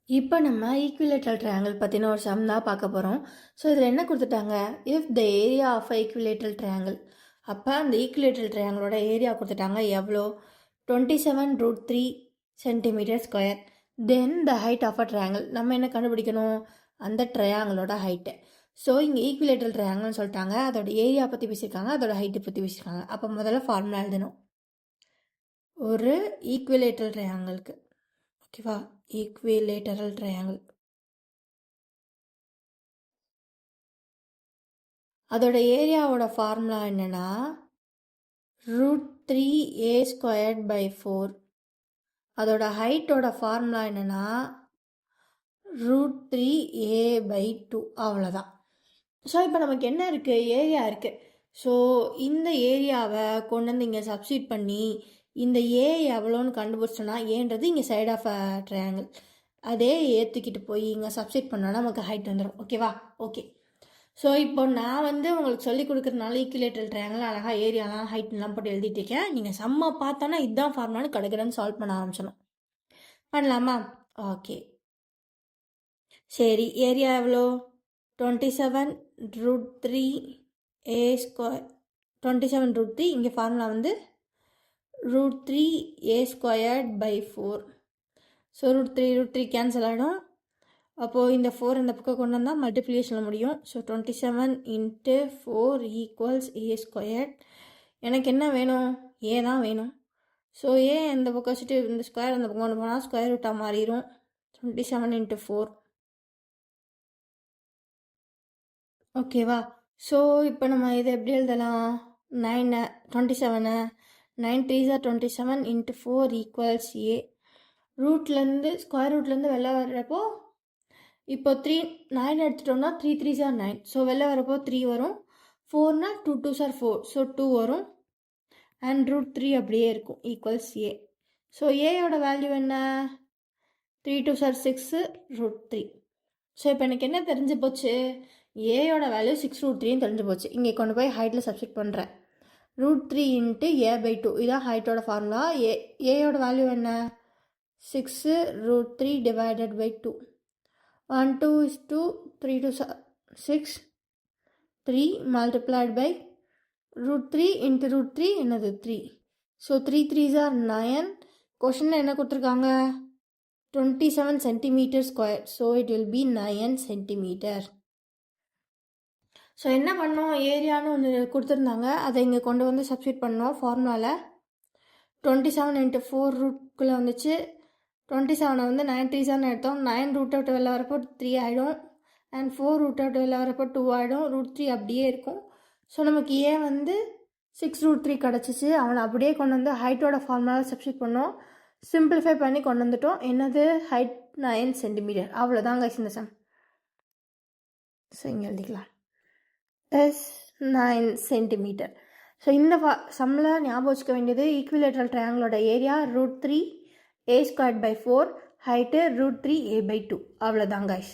இப்போ நம்ம ஈக்குவிலேட்டரல் ட்ரையாங்கிள் பற்றின ஒரு சம் தான் பார்க்க போகிறோம். ஸோ இதில் என்ன கொடுத்துட்டாங்க, if the area of equilateral triangle. அப்போ அந்த ஈக்குவிலேட்டரல் ட்ரையாங்கிளோட ஏரியா கொடுத்துட்டாங்க எவ்வளோ, 27√3 centimetre square. Then the height of a triangle. நம்ம என்ன கண்டுபிடிக்கணும், அந்த ட்ரையாங்கிளோட ஹைட்டு. ஸோ இங்கே ஈக்குவிலேட்டரல் ட்ரையாங்கிள்னு சொல்லிட்டாங்க, அதோட ஏரியா பற்றி பேசியிருக்காங்க, அதோட ஹைட்டை பற்றி பேசியிருக்காங்க. அப்போ முதல்ல ஃபார்முலா எழுதணும் ஒரு ஈக்குவிலேட்டரல் ட்ரையாங்கிளுக்கு. ஓகேவா, ஈக்குவிலேட்டரல் ட்ரையாங்கிள் அதோட ஏரியாவோட ஃபார்முலா என்னன்னா √3a²/4. அதோட ஹைட்டோட ஃபார்முலா என்னன்னா √3a/2. அவ்வளோதான். ஸோ இப்போ நமக்கு என்ன இருக்குது, ஏரியா இருக்குது. ஸோ இந்த ஏரியாவை கொண்டு வந்து இங்கே சப்ஸ்டிட் பண்ணி இந்த ஏ எவ்வளோன்னு கண்டுபிடிச்சோன்னா, ஏன்றது இங்கே சைட் ஆஃப் அ ட்ரையாங்கிள், அதே ஏற்றுக்கிட்டு போய் இங்கே சப்ஸ்டிட் பண்ணோன்னா நமக்கு ஹைட் வந்துடும். ஓகேவா, ஓகே. ஸோ இப்போ நான் உங்களுக்கு சொல்லி கொடுக்குறதுனால ஈக்குவிலேட்டரல் ட்ரையாங்கிள் அழகாக ஏரியாலாம் ஹைட்லாம் போட்டு எழுதிட்டு இருக்கேன். நீங்கள் சம்மா பார்த்தோன்னா இதுதான் ஃபார்முலான்னு கடகடன்னு சால்வ் பண்ண ஆரம்பிச்சிடும். பண்ணலாமா? ஓகே, சரி. ஏரியா எவ்வளோ, 27√3a². 27√3, இங்கே ஃபார்முலா வந்து √3a²/4. ஸோ √3 கேன்சல் ஆகிடும். அப்போது இந்த 4 இந்த பக்கம் கொண்டு வந்தால் மல்டிப்ளிகேஷனில் முடியும். So 27 × 4 = a². எனக்கு என்ன வேணும், ஏ தான் வேணும். ஸோ ஏ இந்த பக்கம் வச்சுட்டு இந்த ஸ்கொயர் அந்த பக்கம் கொண்டு போனால் ஸ்கொயர் ரூட்டாக மாறிடும். 27 × 4. ஓகேவா. ஸோ இப்போ நம்ம இதை எப்படி எழுதலாம், 27 9 3s are 27 × 4 = a. ரூட்லேருந்து ஸ்கொயர் ரூட்லேருந்து வெளில வர்றப்போ இப்போ 9 எடுத்துட்டோம்னா 3 3s are 9. ஸோ வெளில வரப்போ 3 வரும். 4னா 2 2s are 4. ஸோ 2 வரும். அண்ட் √3 அப்படியே இருக்கும், = a. ஸோ ஏயோட வேல்யூ என்ன, 3 2s are 6, √3. ஸோ இப்போ எனக்கு என்ன தெரிஞ்சு போச்சு, ஏயோட வேல்யூ 6√3ன்னு தெரிஞ்சு போச்சு. இங்கே கொண்டு போய் ஹைட்டில் சப்ஸ்டிட் பண்ணுறேன். √3 × a/2. இதான் ஹைட்டோட ஃபார்முலா. ஏயோட வேல்யூ என்ன, 6√3 / 2. 1 2 is 2, 3 2 6, 3 multiplied by √3 × √3 என்னது 3. So 3 3s are 9. கொஷனில் என்ன கொடுத்துருக்காங்க, 27 centimetre square. So it will be 9 centimetre. So என்ன பண்ணோம், ஏரியான்னு ஒன்று கொடுத்துருந்தாங்க, அதை இங்கே கொண்டு வந்து சப்ஸ்டிட் பண்ணோம் ஃபார்முலாவில். 27 × 4 ரூட்குள்ளே வந்துச்சு. 27 வந்து 9 3s are எடுத்தோம். 9 ரூட் அவுட் வெளில வரப்போ 3 ஆகிடும். அண்ட் 4 ரூட் அவுட் வெளில வரப்போ 2 ஆகிடும். √3 அப்படியே இருக்கும். ஸோ நமக்கு ஏ வந்து 6√3 கிடச்சிச்சு. அவனை அப்படியே கொண்டு வந்து ஹைட்டோட ஃபார்முலாவில் சப்ஸ்டிட் பண்ணோம். சிம்பிளிஃபை பண்ணி கொண்டு வந்துட்டோம். என்னது, ஹைட் 9 சென்டிமீட்டர். அவ்வளோதாங்க இந்த சம். ஸோ இங்கே எழுதிக்கலாம், எஸ் 9 சென்டிமீட்டர். ஸோ இந்த சம்மில் ஞாபகம் வச்சுக்க வேண்டியது, ஈக்குவிலேட்டரல் ட்ரையாங்கிளோட ஏரியா √3a²/4, ஹைட்டு √3a/2. அவ்வளோதான் கைஸ்.